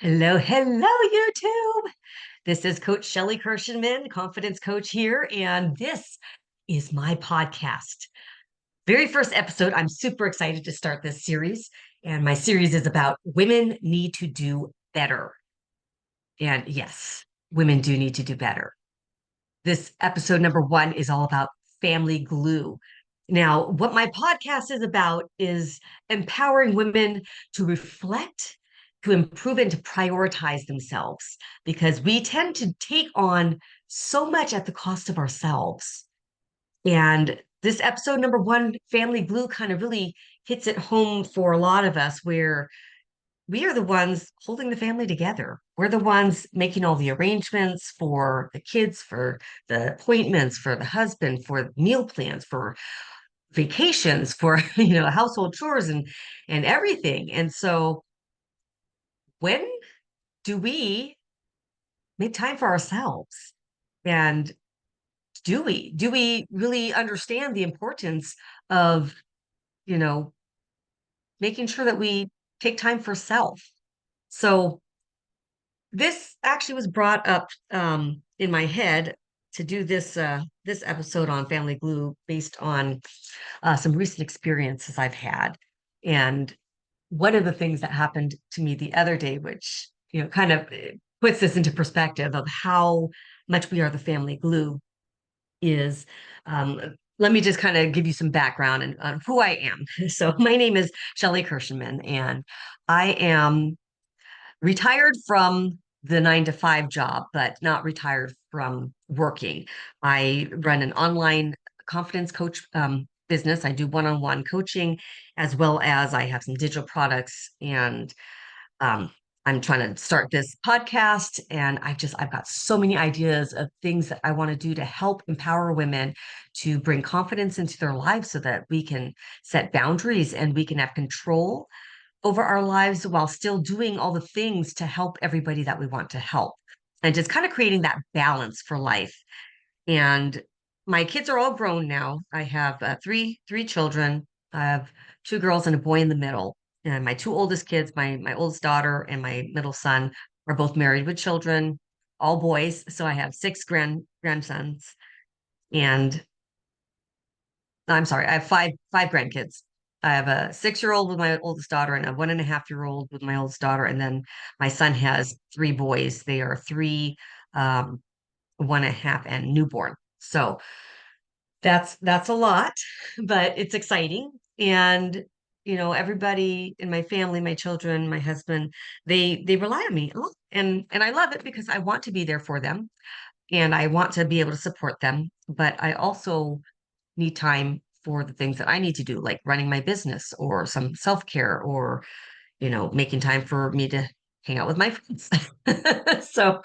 Hello, hello, YouTube. This is Coach Shelley Kirshenman, confidence coach here, and this is my podcast. Very first episode. I'm super excited to start this series, and my series is about women need to do better. And yes, women do need to do better. This episode number one is all about family glue. Now, what my podcast is about is empowering women to reflect, to improve, and to prioritize themselves because we tend to take on so much at the cost of ourselves. And this episode number one, family glue, kind of really hits it home for a lot of us where we are the ones holding the family together. We're the ones making all the arrangements for the kids, for the appointments, for the husband, for meal plans, for vacations, for household chores and everything. And so when do we make time for ourselves? And do we really understand the importance of, you know, making sure that we take time for self? So this actually was brought up in my head to do this episode on family glue based on some recent experiences I've had. And one of the things that happened to me the other day, which kind of puts this into perspective of how much we are the family glue, is let me just kind of give you some background and on who I am. So my name is Shelley Kirshenman, and I am retired from the 9 to 5 job, but not retired from working. I run an online confidence coach business. I do one-on-one coaching as well as I have some digital products and um, I'm trying to start this podcast and I've got so many ideas of things that I want to do to help empower women to bring confidence into their lives so that we can set boundaries and we can have control over our lives while still doing all the things to help everybody that we want to help and just kind of creating that balance for life. And my kids are all grown now. I have three children. I have 2 girls and a boy in the middle. And my 2 oldest kids, my oldest daughter and my middle son, are both married with children, all boys. So I have 6 grandsons, and I'm sorry, I have five grandkids. I have a 6-year-old with my oldest daughter and a 1.5-year-old with my oldest daughter. And then my son has 3 boys. They are 3, 1.5, and newborn. So that's a lot, but it's exciting. And everybody in my family, my children, my husband, they rely on me a lot. And I love it because I want to be there for them and I want to be able to support them. But I also need time for the things that I need to do, like running my business or some self-care or, making time for me to hang out with my friends. So,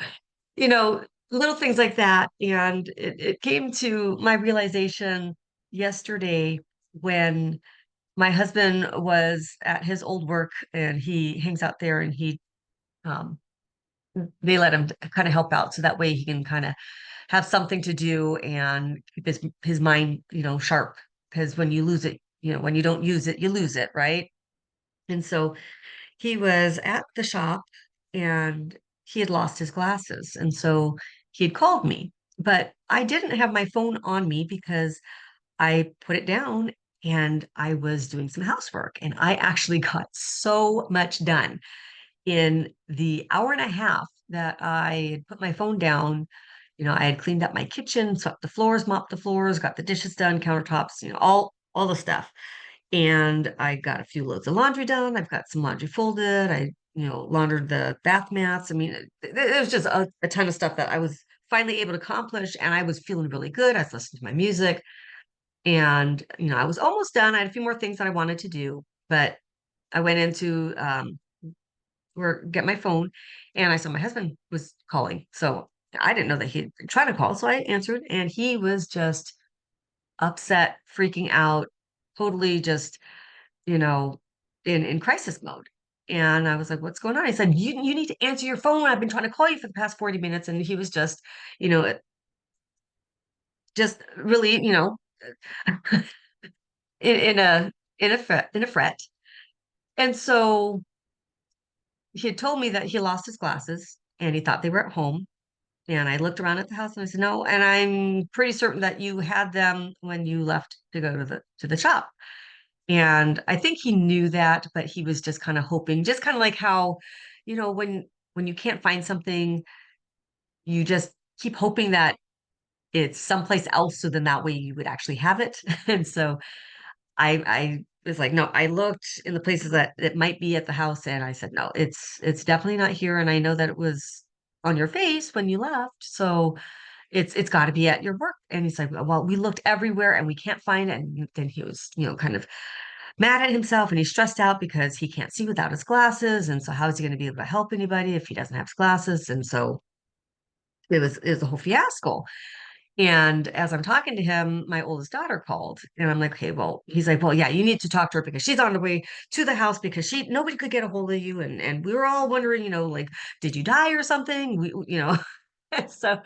you know, little things like that. And it came to my realization yesterday when my husband was at his old work and he hangs out there and um, they let him kind of help out so that way he can kind of have something to do and keep his mind, sharp. Because when you lose it, when you don't use it, you lose it, right? And so he was at the shop and he had lost his glasses. And so he had called me, but I didn't have my phone on me because I put it down and I was doing some housework. And I actually got so much done in the hour and a half that I had put my phone down. I had cleaned up my kitchen, swept the floors, mopped the floors, got the dishes done, countertops, all the stuff. And I got a few loads of laundry done. I've got some laundry folded. I, laundered the bath mats. I mean, it was just a ton of stuff that I was finally able to accomplish. And I was feeling really good. I was listening to my music. And, I was almost done. I had a few more things that I wanted to do, but I went into or get my phone and I saw my husband was calling. So I didn't know that he'd been trying to call. So I answered and he was just upset, freaking out, totally just, you know, in crisis mode. And I was like, what's going on? I said, you need to answer your phone. I've been trying to call you for the past 40 minutes. And he was just, you know, just really, in a fret. And so he had told me that he lost his glasses and he thought they were at home. And I looked around at the house and I said, "No, and I'm pretty certain that you had them when you left to go to the shop." And I think he knew that, but he was just kind of hoping, just kind of like how, when you can't find something, you just keep hoping that it's someplace else, so then that way you would actually have it. And so I was like, no, I looked in the places that it might be at the house, and I said, no, it's definitely not here. And I know that it was on your face when you left, so it's got to be at your work. And he's like, well, we looked everywhere and we can't find it. And then he was, kind of mad at himself and he's stressed out because he can't see without his glasses. And so how is he going to be able to help anybody if he doesn't have his glasses? And so it was a whole fiasco. And as I'm talking to him, my oldest daughter called and I'm like, okay, well, he's like, well, yeah, you need to talk to her because she's on the way to the house because nobody could get a hold of you. And we were all wondering, like, did you die or something? So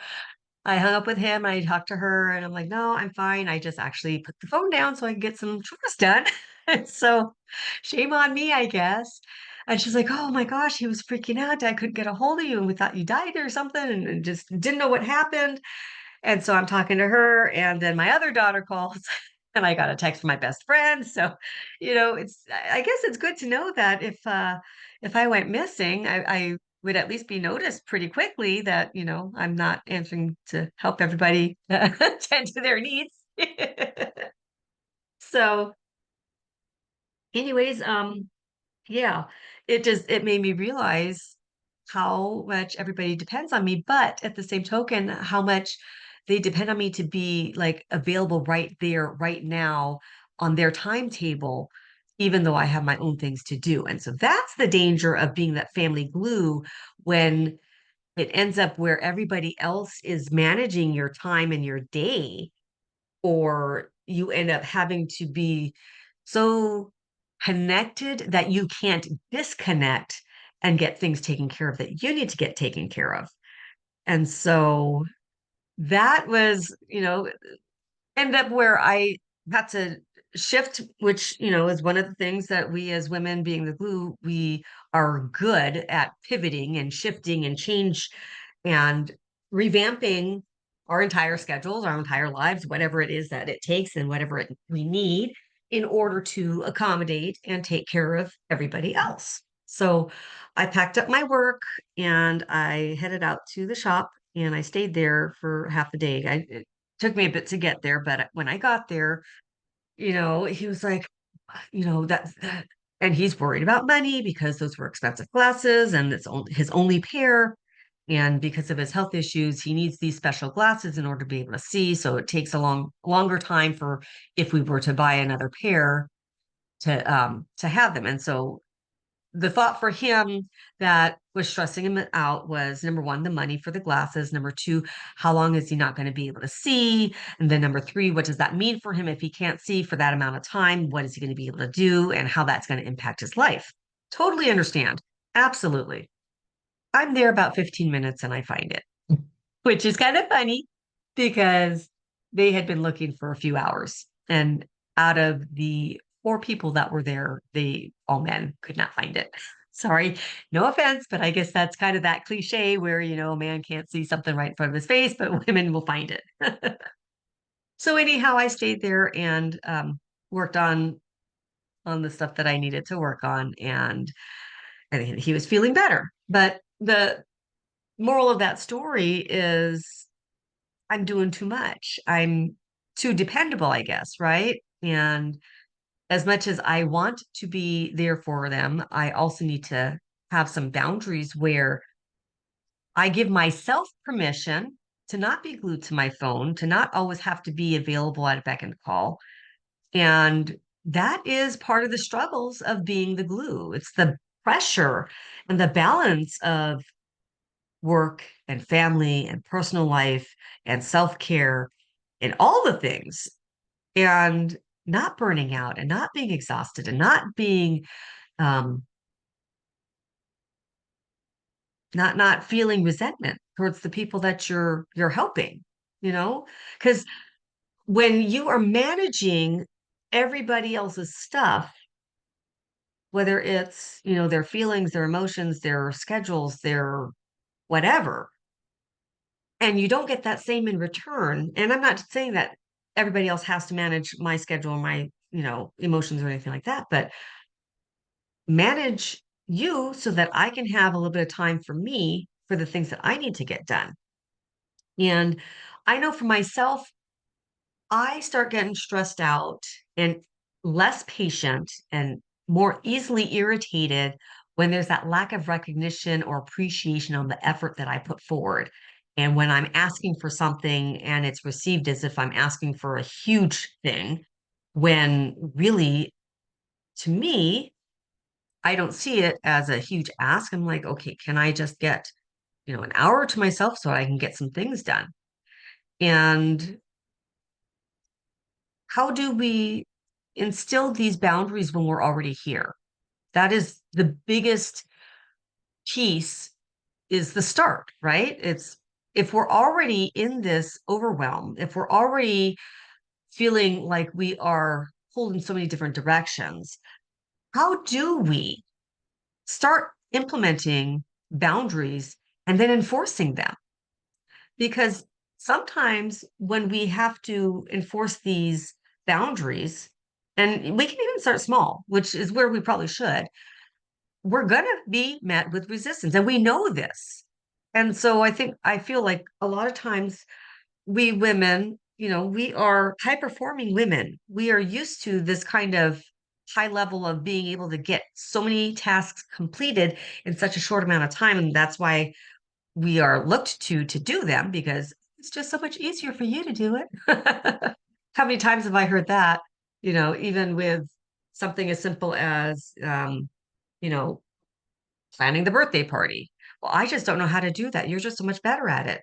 I hung up with him. I talked to her and I'm like, no, I'm fine. I just actually put the phone down so I can get some chores done. And so shame on me, I guess. And she's like, oh my gosh, he was freaking out. I couldn't get a hold of you and we thought you died or something and just didn't know what happened. And so I'm talking to her, and then my other daughter calls, and I got a text from my best friend. So, I guess it's good to know that if I went missing, I would at least be noticed pretty quickly that, I'm not answering to help everybody tend to their needs. So, anyways, yeah, it made me realize how much everybody depends on me, but at the same token, how much they depend on me to be like available right there, right now on their timetable, even though I have my own things to do. And so that's the danger of being that family glue when it ends up where everybody else is managing your time and your day, or you end up having to be so connected that you can't disconnect and get things taken care of that you need to get taken care of. And so that was, end up where I had to shift, which, is one of the things that we as women being the glue, we are good at pivoting and shifting and change and revamping our entire schedules, our entire lives, whatever it is that it takes and whatever we need in order to accommodate and take care of everybody else. So I packed up my work and I headed out to the shop and I stayed there for half a day. It took me a bit to get there, but when I got there, he was like, that, and he's worried about money because those were expensive glasses and it's his only pair. And because of his health issues, he needs these special glasses in order to be able to see. So it takes a longer time for if we were to buy another pair to have them. And so the thought for him that was stressing him out was number one, the money for the glasses. Number two, how long is he not going to be able to see? And then number three, what does that mean for him if he can't see for that amount of time? What is he going to be able to do and how that's going to impact his life? Totally understand. Absolutely. I'm there about 15 minutes and I find it, which is kind of funny because they had been looking for a few hours. And out of the four people that were there, all men could not find it. Sorry, no offense, but I guess that's kind of that cliche where, a man can't see something right in front of his face, but women will find it. So anyhow, I stayed there and worked on the stuff that I needed to work on, and he was feeling better. But the moral of that story is I'm doing too much. I'm too dependable, I guess, right? And as much as I want to be there for them, I also need to have some boundaries where I give myself permission to not be glued to my phone, to not always have to be available at a beck and call. And that is part of the struggles of being the glue. It's the pressure and the balance of work and family and personal life and self-care and all the things and not burning out and not being exhausted and um not feeling resentment towards the people that you're helping, because when you are managing everybody else's stuff, whether it's, their feelings, their emotions, their schedules, their whatever, and you don't get that same in return. And I'm not saying that everybody else has to manage my schedule, my, emotions or anything like that, but manage you so that I can have a little bit of time for me for the things that I need to get done. And I know for myself, I start getting stressed out and less patient and more easily irritated when there's that lack of recognition or appreciation on the effort that I put forward. And when I'm asking for something and it's received as if I'm asking for a huge thing, when really, to me, I don't see it as a huge ask. I'm like, okay, can I just get, an hour to myself so I can get some things done? And how do we instill these boundaries when we're already here? That is the biggest piece is the start, right? It's if we're already in this overwhelm, if we're already feeling like we are pulled in so many different directions, how do we start implementing boundaries and then enforcing them? Because sometimes when we have to enforce these boundaries, and we can even start small, which is where we probably should, we're going to be met with resistance. And we know this. And so I feel like a lot of times we women, we are high performing women. We are used to this kind of high level of being able to get so many tasks completed in such a short amount of time. And that's why we are looked to do them because it's just so much easier for you to do it. How many times have I heard that? Even with something as simple as, you know, planning the birthday party. Well, I just don't know how to do that. You're just so much better at it.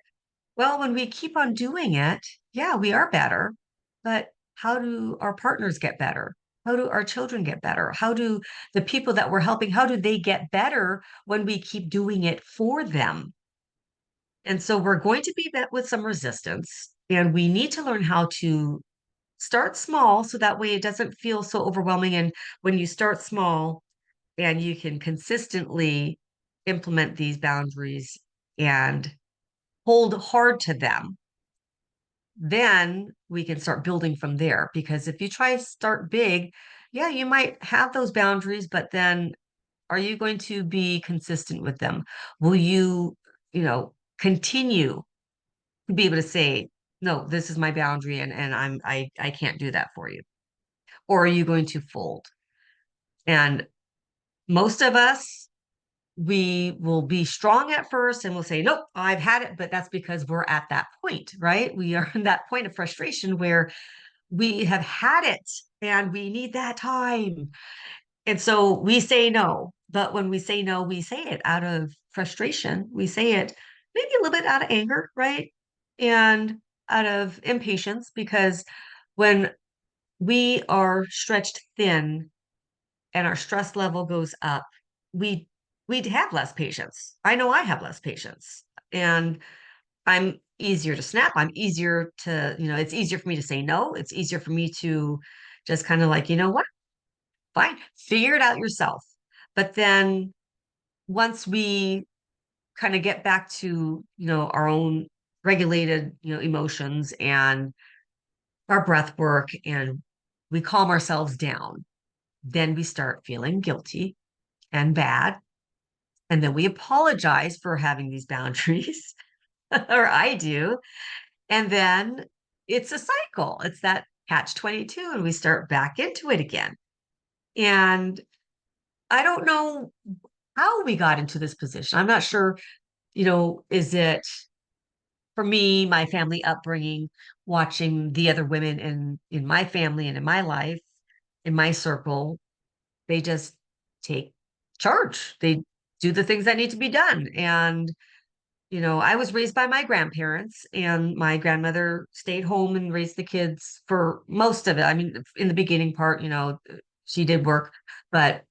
Well, when we keep on doing it, yeah, we are better. But how do our partners get better? How do our children get better? How do the people that we're helping, how do they get better when we keep doing it for them? And so we're going to be met with some resistance, and we need to learn how to start small so that way it doesn't feel so overwhelming. And when you start small and you can consistently implement these boundaries and hold hard to them, then we can start building from there. Because if you try to start big, yeah, you might have those boundaries, but then are you going to be consistent with them? Will you, continue to be able to say, no, this is my boundary and I can't do that for you? Or are you going to fold? And most of us, we will be strong at first and we'll say, nope, I've had it. But that's because we're at that point, right? We are in that point of frustration where we have had it and we need that time. And so we say no. But when we say no, we say it out of frustration. We say it maybe a little bit out of anger, right? And out of impatience, because when we are stretched thin and our stress level goes up, we we'd have less patience. I know I have less patience. And I'm easier to snap. I'm easier to, it's easier for me to say no. It's easier for me to just kind of like, you know what? Fine, figure it out yourself. But then once we kind of get back to, our own regulated, emotions and our breath work and we calm ourselves down, then we start feeling guilty and bad. And then we apologize for having these boundaries, or I do. And then it's a cycle. It's that catch 22, and we start back into it again. And I don't know how we got into this position. I'm not sure, is it for me, my family upbringing, watching the other women in my family and in my life, in my circle, they just take charge. They do the things that need to be done. And, I was raised by my grandparents, and my grandmother stayed home and raised the kids for most of it. I mean, in the beginning part, she did work, but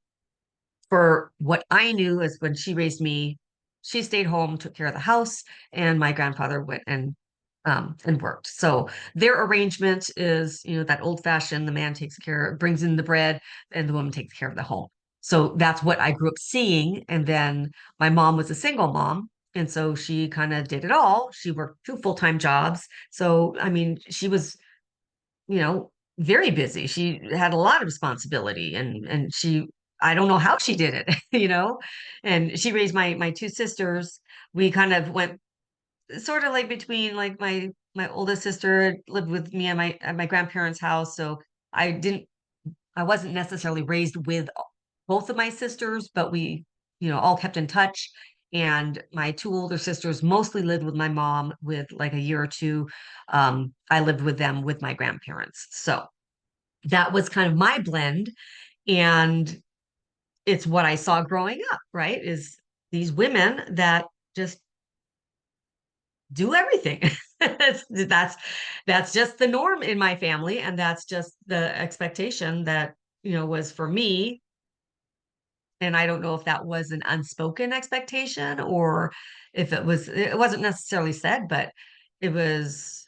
for what I knew is when she raised me, she stayed home, took care of the house, and my grandfather went and worked. So their arrangement is, that old fashioned, the man takes care, brings in the bread, and the woman takes care of the home. So that's what I grew up seeing. And then my mom was a single mom. And so she kind of did it all. She worked two full-time jobs. So, I mean, she was, you know, very busy. She had a lot of responsibility and I don't know how she did it, and she raised my two sisters. We kind of went sort of like between like my oldest sister lived with me at my grandparents' house. So I didn't I wasn't necessarily raised with both of my sisters, but we, all kept in touch. And my two older sisters mostly lived with my mom with like a year or two. I lived with them with my grandparents. So that was kind of my blend. And it's what I saw growing up, right? Is these women that just do everything. That's just the norm in my family, and that's just the expectation that was for me. And I don't know if that was an unspoken expectation or if it wasn't necessarily said, but it was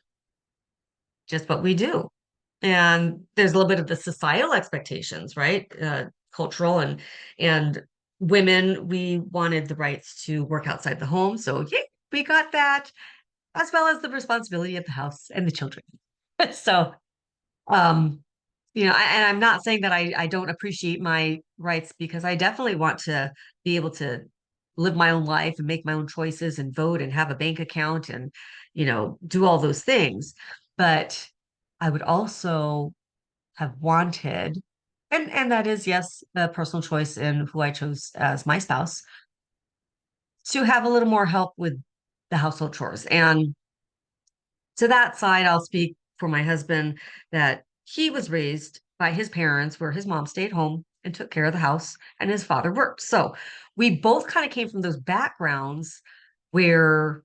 just what we do. And there's a little bit of the societal expectations, right? Cultural and women, we wanted the rights to work outside the home. So yeah, we got that, as well as the responsibility of the house and the children. So um, and I'm not saying that I don't appreciate my rights because I definitely want to be able to live my own life and make my own choices and vote and have a bank account and, do all those things. But I would also have wanted, and that is, yes, a personal choice in who I chose as my spouse, to have a little more help with the household chores. And to that side, I'll speak for my husband that he was raised by his parents where his mom stayed home and took care of the house and his father worked. So we both kind of came from those backgrounds where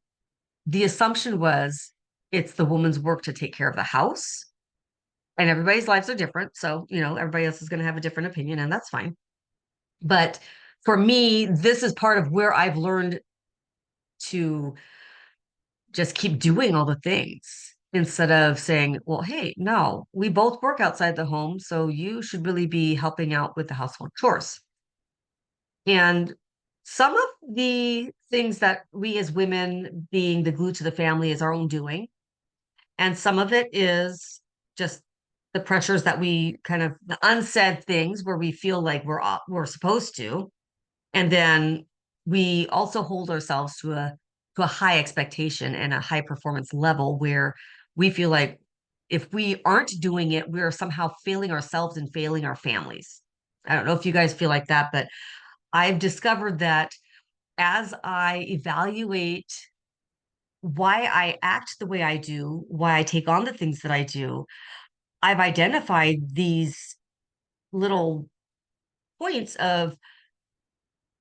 the assumption was it's the woman's work to take care of the house, and everybody's lives are different. So, everybody else is going to have a different opinion, and that's fine. But for me, this is part of where I've learned to just keep doing all the things instead of saying, well, hey, no, we both work outside the home, so you should really be helping out with the household chores. And some of the things that we as women, being the glue to the family, is our own doing. And some of it is just the pressures that we kind of the unsaid things where we feel like we're supposed to. And then we also hold ourselves to a high expectation and a high performance level where we feel like if we aren't doing it, we're somehow failing ourselves and failing our families. I don't know if you guys feel like that, but I've discovered that as I evaluate why I act the way I do, why I take on the things that I do, I've identified these little points of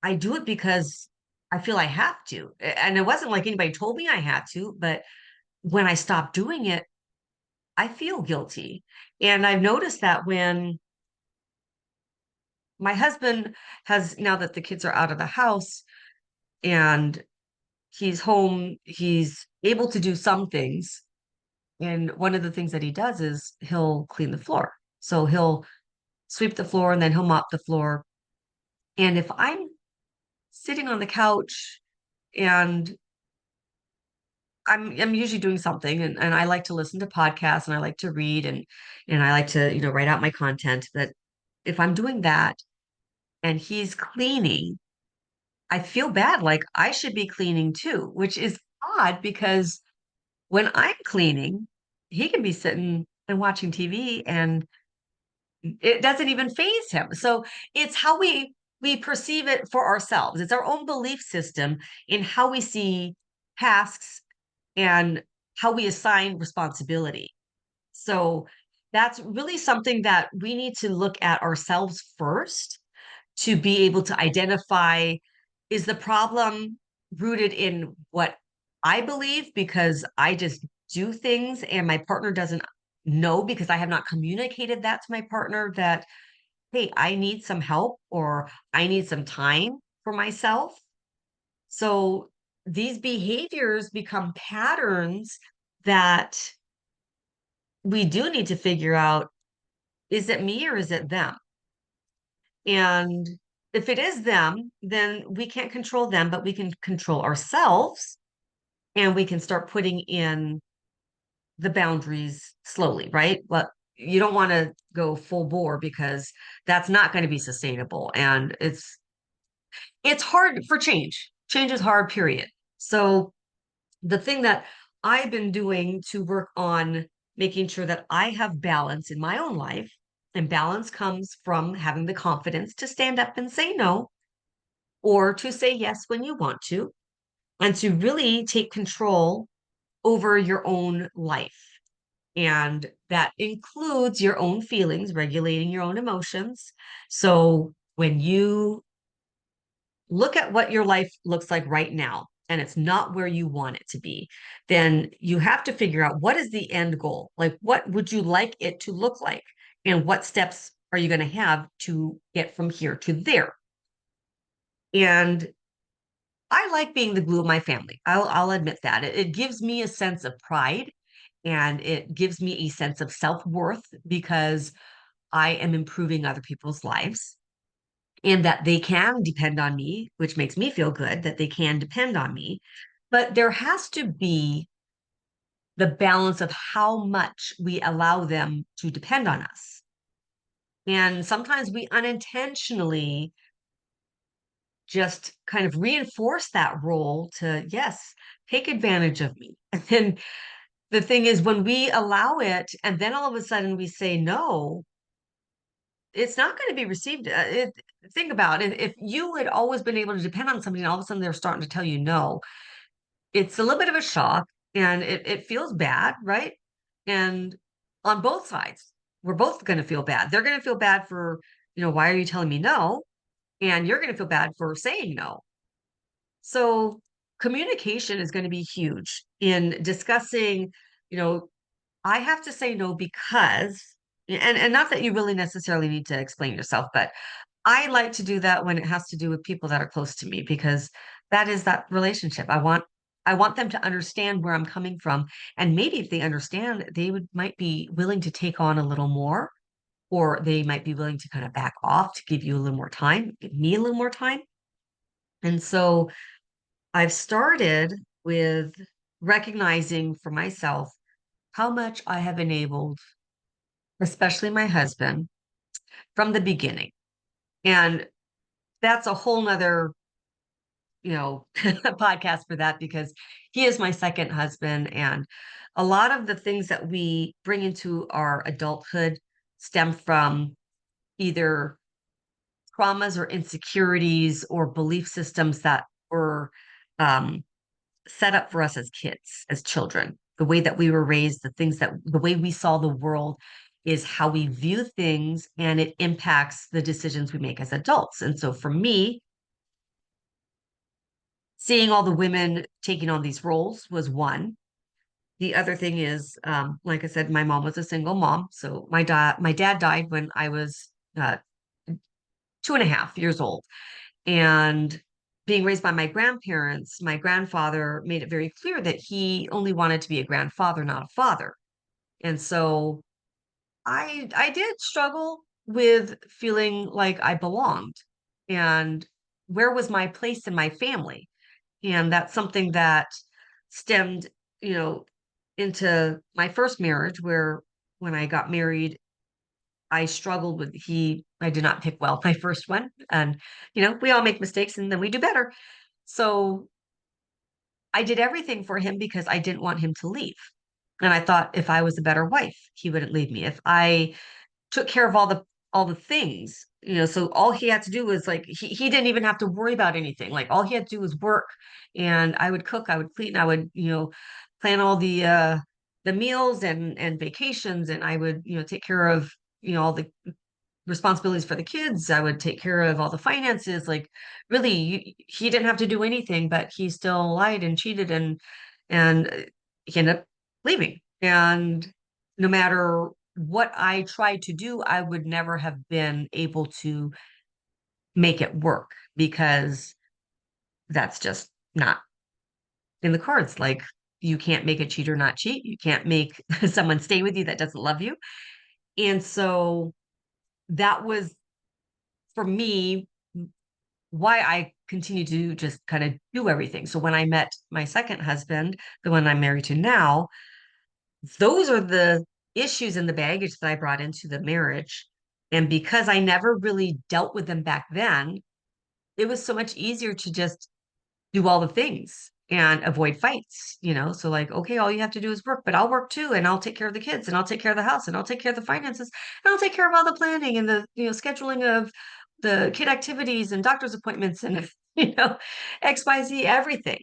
I do it because I feel I have to. And it wasn't like anybody told me I had to, but when I stop doing it, I feel guilty. And I've noticed that when my husband has, now that the kids are out of the house and he's home, he's able to do some things. And one of the things that he does is he'll clean the floor. So he'll sweep the floor and then he'll mop the floor. And if I'm sitting on the couch and I'm usually doing something and I like to listen to podcasts and I like to read and I like to, write out my content, that if I'm doing that and he's cleaning, I feel bad, like I should be cleaning too, which is odd because when I'm cleaning, he can be sitting and watching TV and it doesn't even phase him. So it's how we perceive it for ourselves. It's our own belief system in how we see tasks and how we assign responsibility. So that's really something that we need to look at ourselves first to be able to identify, is the problem rooted in what I believe because I just do things and my partner doesn't know because I have not communicated that to my partner that, hey, I need some help or I need some time for myself. So these behaviors become patterns that we do need to figure out, is it me or is it them? And if it is them, then we can't control them, but we can control ourselves, and we can start putting in the boundaries slowly, right? But you don't want to go full bore because that's not going to be sustainable. And it's hard for change. Change is hard, period. So the thing that I've been doing to work on making sure that I have balance in my own life, and balance comes from having the confidence to stand up and say no, or to say yes when you want to, and to really take control over your own life. And that includes your own feelings, regulating your own emotions. So when you look at what your life looks like right now, and it's not where you want it to be, then you have to figure out what is the end goal? Like, what would you like it to look like? And what steps are you going to have to get from here to there? And I like being the glue of my family. I'll admit that. It gives me a sense of pride, and it gives me a sense of self-worth because I am improving other people's lives, and that they can depend on me, which makes me feel good that they can depend on me. But there has to be the balance of how much we allow them to depend on us. And sometimes we unintentionally just kind of reinforce that role to, yes, take advantage of me. And then the thing is, when we allow it, and then all of a sudden we say no, it's not going to be received. Think about it. If you had always been able to depend on somebody and all of a sudden they're starting to tell you no, it's a little bit of a shock, and it feels bad, right? And on both sides, we're both going to feel bad. They're going to feel bad for, why are you telling me no? And you're going to feel bad for saying no. So communication is going to be huge in discussing, you know, I have to say no because, and not that you really necessarily need to explain yourself, but I like to do that when it has to do with people that are close to me, because that is that relationship. I want them to understand where I'm coming from. And maybe if they understand, they might be willing to take on a little more, or they might be willing to kind of back off to give you a little more time, give me a little more time. And so I've started with recognizing for myself how much I have enabled, especially my husband, from the beginning. And that's a whole nother, podcast for that, because he is my second husband. And a lot of the things that we bring into our adulthood stem from either traumas or insecurities or belief systems that were um, set up for us as kids, as children. The way that we were raised, the way we saw the world is how we view things, and it impacts the decisions we make as adults. And so for me, seeing all the women taking on these roles was one. The other thing is, like I said, my mom was a single mom. So my dad died when I was 2.5 years old. And being raised by my grandparents, my grandfather made it very clear that he only wanted to be a grandfather, not a father. And so I did struggle with feeling like I belonged, and where was my place in my family. And that's something that stemmed, you know, into my first marriage, where when I got married, I struggled with I did not pick well my first one. And, we all make mistakes and then we do better. So I did everything for him because I didn't want him to leave. And I thought if I was a better wife, he wouldn't leave me. If I took care of all the things, so all he had to do was, like, he didn't even have to worry about anything. Like, all he had to do was work, and I would cook, I would clean, I would, plan all the meals and vacations, and I would, take care of, all the responsibilities for the kids. I would take care of all the finances. Like, really, he didn't have to do anything, but he still lied and cheated, and he ended up leaving. And no matter what I tried to do, I would never have been able to make it work, because that's just not in the cards. Like, you can't make a cheater not cheat. You can't make someone stay with you that doesn't love you. And so that was, for me, why I continue to just kind of do everything. So when I met my second husband, the one I'm married to now, those are the issues and the baggage that I brought into the marriage. And because I never really dealt with them back then, it was so much easier to just do all the things and avoid fights. So like, okay, all you have to do is work, but I'll work too, and I'll take care of the kids, and I'll take care of the house, and I'll take care of the finances, and I'll take care of all the planning and the scheduling of the kid activities and doctor's appointments and XYZ, everything.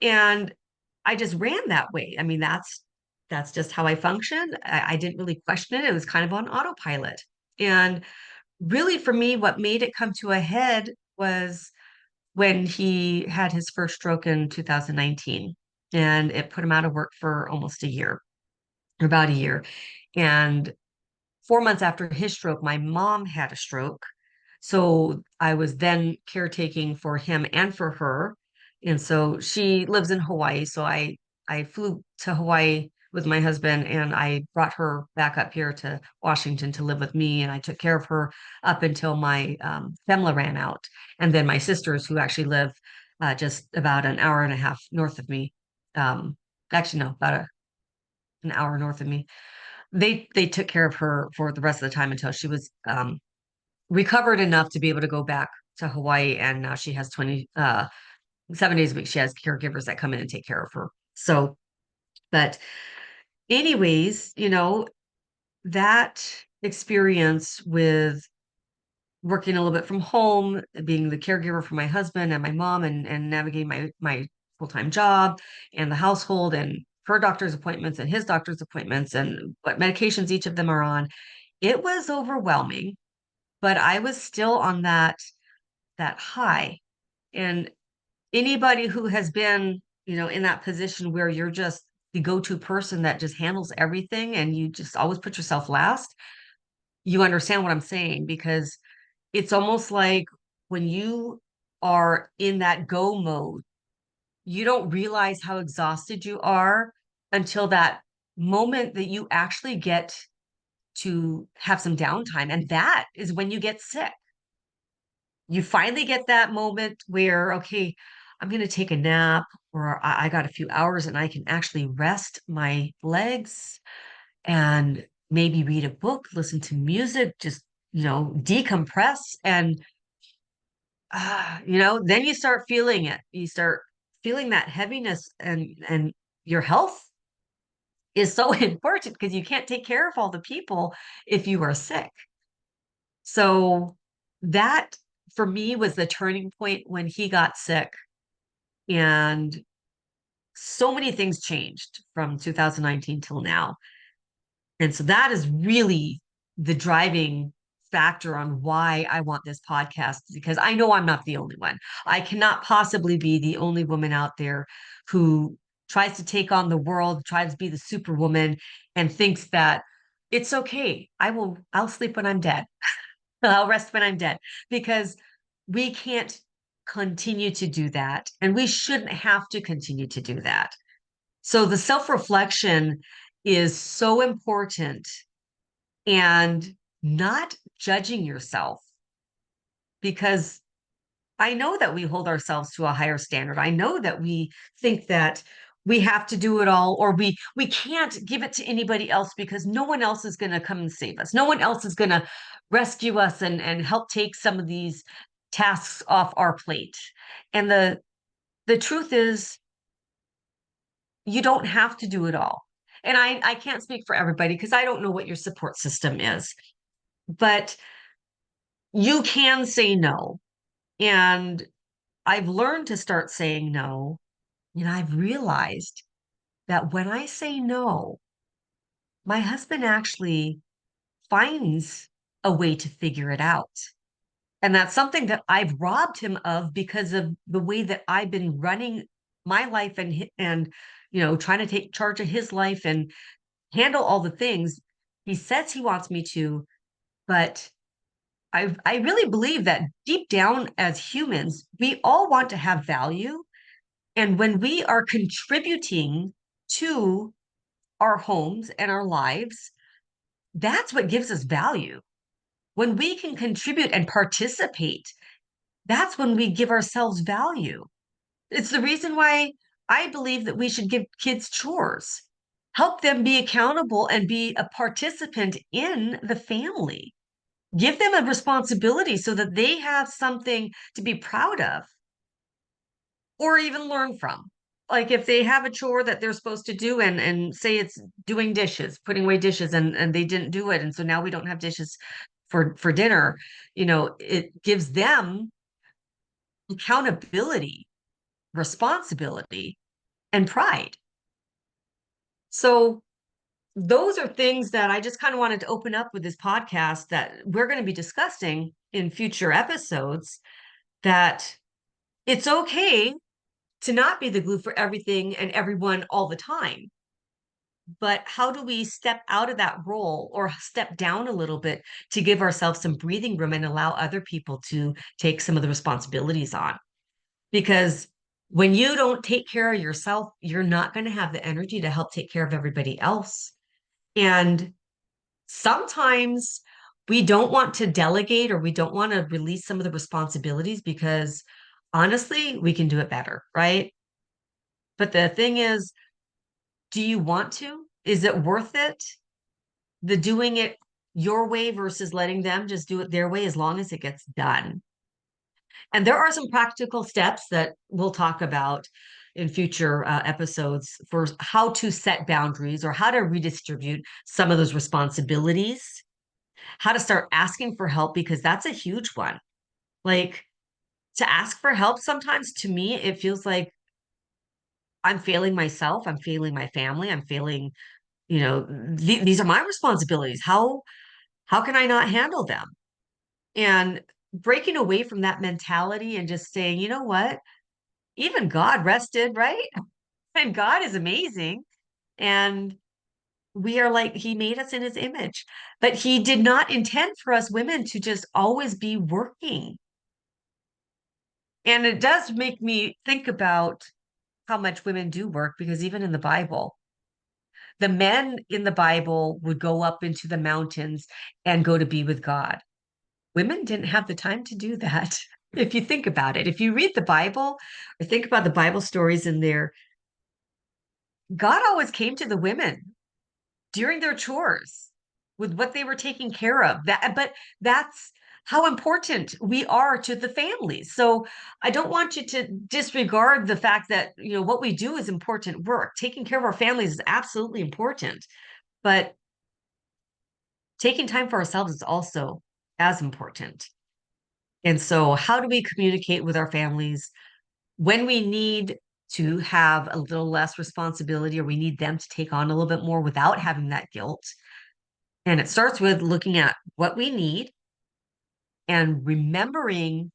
And I just ran that way. I mean, that's just how I function. I didn't really question it. It was kind of on autopilot. And really, for me, what made it come to a head was when he had his first stroke in 2019, and it put him out of work for almost a year, or about a year. And 4 months after his stroke, my mom had a stroke. So I was then caretaking for him and for her. And so she lives in Hawaii. So I flew to Hawaii with my husband, and I brought her back up here to Washington to live with me. And I took care of her up until my FEMLA ran out. And then my sisters, who actually live just about an hour and a half north of me, um, actually, no, about an hour north of me, they took care of her for the rest of the time until she was recovered enough to be able to go back to Hawaii. And now she has 7 days a week. She has caregivers that come in and take care of her. So, but anyways, that experience with working a little bit from home, being the caregiver for my husband and my mom, and navigating my full-time job and the household and her doctor's appointments and his doctor's appointments and what medications each of them are on, it was overwhelming, but I was still on that high. And anybody who has been, in that position where you're just the go-to person that just handles everything and you just always put yourself last, you understand what I'm saying, because it's almost like when you are in that go mode, you don't realize how exhausted you are until that moment that you actually get to have some downtime. And that is when you get sick. You finally get that moment where, okay, I'm going to take a nap, or I got a few hours and I can actually rest my legs and maybe read a book, listen to music, just, decompress. And, then you start feeling it. You start feeling that heaviness, and your health is so important because you can't take care of all the people if you are sick. So that for me was the turning point when he got sick. And so many things changed from 2019 till now. And so that is really the driving factor on why I want this podcast, because I know I'm not the only one. I cannot possibly be the only woman out there who tries to take on the world, tries to be the superwoman, and thinks that it's okay. I'll sleep when I'm dead. I'll rest when I'm dead, because we can't continue to do that. And we shouldn't have to continue to do that. So the self-reflection is so important, and not judging yourself, because I know that we hold ourselves to a higher standard. I know that we think that we have to do it all, or we can't give it to anybody else because no one else is going to come and save us. No one else is going to rescue us and help take some of these tasks off our plate. And the truth is, you don't have to do it all. And I can't speak for everybody because I don't know what your support system is, but you can say no. And I've learned to start saying no. And I've realized that when I say no, my husband actually finds a way to figure it out. And that's something that I've robbed him of because of the way that I've been running my life, and trying to take charge of his life and handle all the things he says he wants me to. But I really believe that deep down as humans, we all want to have value. And when we are contributing to our homes and our lives, that's what gives us value. When we can contribute and participate That's when we give ourselves value. It's the reason why I believe that we should give kids chores, help them be accountable and be a participant in the family. Give them a responsibility so that they have something to be proud of or even learn from. Like if they have a chore that they're supposed to do and say it's doing dishes, putting away dishes and they didn't do it and so now we don't have dishes for dinner, it gives them accountability, responsibility, and pride. So those are things that I just kind of wanted to open up with this podcast that we're going to be discussing in future episodes, that it's okay to not be the glue for everything and everyone all the time. But how do we step out of that role or step down a little bit to give ourselves some breathing room and allow other people to take some of the responsibilities on? Because when you don't take care of yourself, you're not going to have the energy to help take care of everybody else. And sometimes we don't want to delegate or we don't want to release some of the responsibilities because honestly, we can do it better, right? But the thing is, do you want to? Is it worth it? The doing it your way versus letting them just do it their way as long as it gets done. And there are some practical steps that we'll talk about in future episodes for how to set boundaries or how to redistribute some of those responsibilities, how to start asking for help, because that's a huge one. Like to ask for help, sometimes to me, it feels like I'm failing myself, I'm failing my family, I'm failing, these are my responsibilities. How can I not handle them? And breaking away from that mentality and just saying, you know what? Even God rested, right? And God is amazing. And we are like, he made us in his image, but he did not intend for us women to just always be working. And it does make me think about how much women do work because even in the Bible, the men in the Bible would go up into the mountains and go to be with God. Women didn't have the time to do that. If you think about it, if you read the Bible or think about the Bible stories in there, God always came to the women during their chores with what they were taking care of. But that's how important we are to the families. So I don't want you to disregard the fact that, what we do is important work. Taking care of our families is absolutely important, but taking time for ourselves is also as important. And so how do we communicate with our families when we need to have a little less responsibility or we need them to take on a little bit more without having that guilt? And it starts with looking at what we need and remembering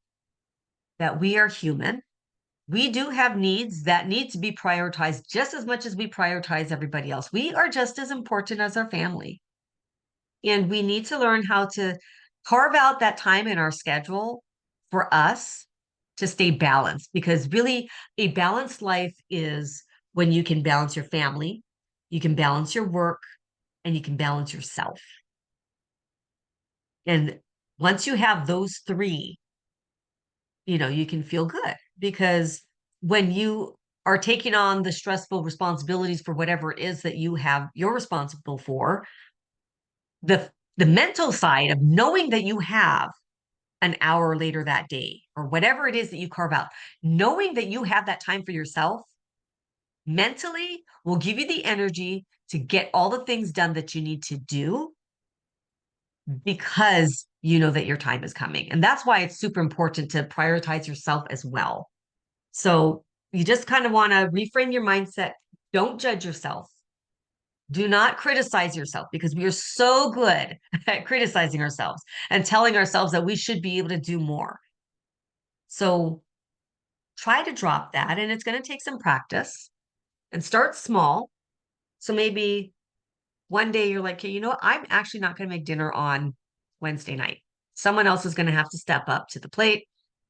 that we are human. We do have needs that need to be prioritized just as much as we prioritize everybody else. We are just as important as our family. And we need to learn how to carve out that time in our schedule for us to stay balanced, because really a balanced life is when you can balance your family, you can balance your work, and you can balance yourself. And once you have those three, you can feel good because when you are taking on the stressful responsibilities for whatever it is that you're responsible for, the mental side of knowing that you have an hour later that day or whatever it is that you carve out, knowing that you have that time for yourself mentally will give you the energy to get all the things done that you need to do because you know that your time is coming. And that's why it's super important to prioritize yourself as well. So you just kind of want to reframe your mindset. Don't judge yourself. Do not criticize yourself because we are so good at criticizing ourselves and telling ourselves that we should be able to do more. So try to drop that. And it's going to take some practice and start small. So maybe one day you're like, hey, you know what? I'm actually not going to make dinner on Wednesday night. Someone else is going to have to step up to the plate.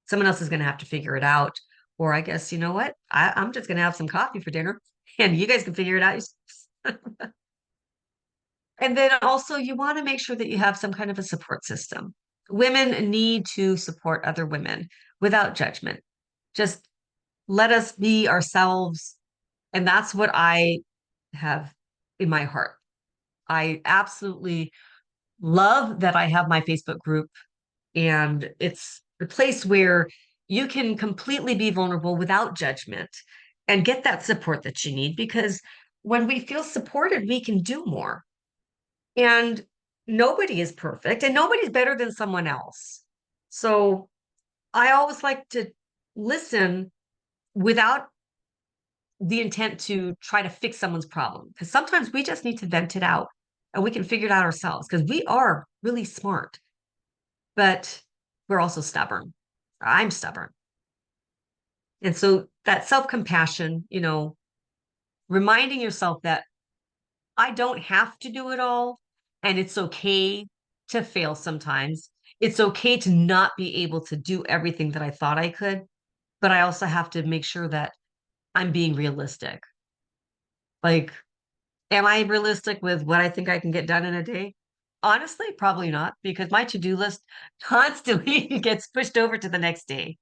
Someone else is going to have to figure it out. Or I guess, you know what? I'm just going to have some coffee for dinner and you guys can figure it out. And then also, you want to make sure that you have some kind of a support system. women need to support other women without judgment. Just let us be ourselves. And that's what I have in my heart. I absolutely love that I have my Facebook group, and it's a place where you can completely be vulnerable without judgment and get that support that you need, because when we feel supported, we can do more. And nobody is perfect and nobody's better than someone else. So I always like to listen without the intent to try to fix someone's problem, because sometimes we just need to vent it out and we can figure it out ourselves, because we are really smart, but we're also stubborn. I'm stubborn. And so that self-compassion, reminding yourself that I don't have to do it all, and it's okay to fail sometimes. It's okay to not be able to do everything that I thought I could, but I also have to make sure that I'm being realistic. Like, am I realistic with what I think I can get done in a day? Honestly, probably not, because my to-do list constantly gets pushed over to the next day.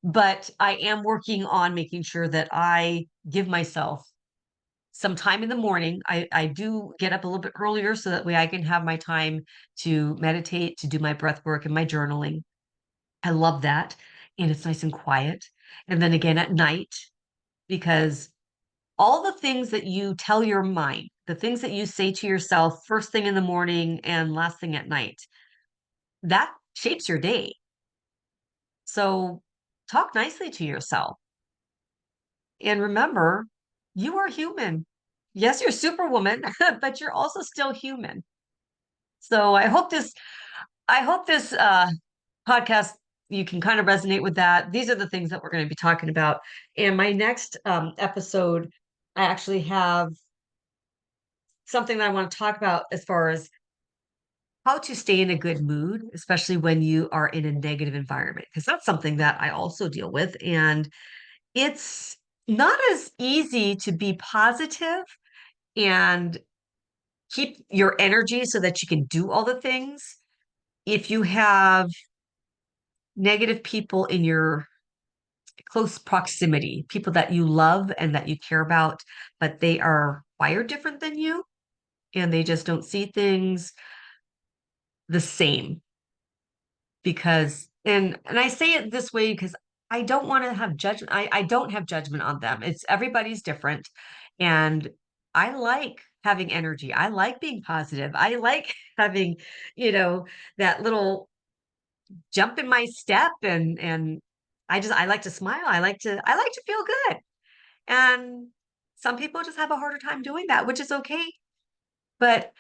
But I am working on making sure that I give myself some time in the morning. I do get up a little bit earlier so that way I can have my time to meditate, to do my breath work and my journaling. I love that. And it's nice and quiet. And then again at night, because all the things that you tell your mind, the things that you say to yourself first thing in the morning and last thing at night, that shapes your day. So talk nicely to yourself. And remember, you are human. Yes, you're superwoman, but you're also still human. So I hope this podcast, you can kind of resonate with that. These are the things that we're going to be talking about. And my next episode, I actually have something that I want to talk about as far as how to stay in a good mood, especially when you are in a negative environment, because that's something that I also deal with. And it's not as easy to be positive and keep your energy so that you can do all the things if you have negative people in your close proximity, people that you love and that you care about, but they are wired different than you and they just don't see things the same. Because and I say it this way because I don't want to have judgment. I don't have judgment on them. It's everybody's different. And I like having energy. I like being positive. I like having, you know, that little jump in my step, and I like to smile. I like to feel good. And some people just have a harder time doing that, which is okay. But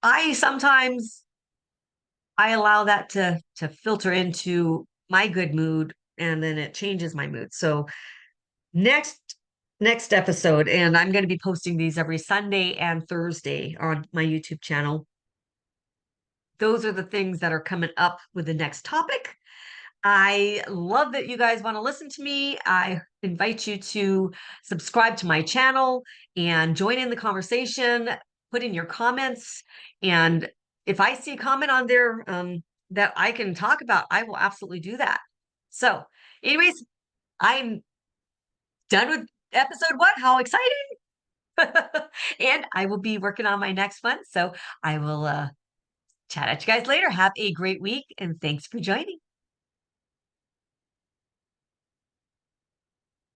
I sometimes I allow that to filter into my good mood, and then it changes my mood. So next next episode, and I'm going to be posting these every Sunday and Thursday on my YouTube channel. Those are the things that are coming up with the next topic. I love that you guys want to listen to me. I invite you to subscribe to my channel and join in the conversation, put in your comments. And if I see a comment on there that I can talk about, I will absolutely do that. So, anyways, I'm done with episode one. How exciting! And I will be working on my next one. So I will chat at you guys later. Have a great week and thanks for joining.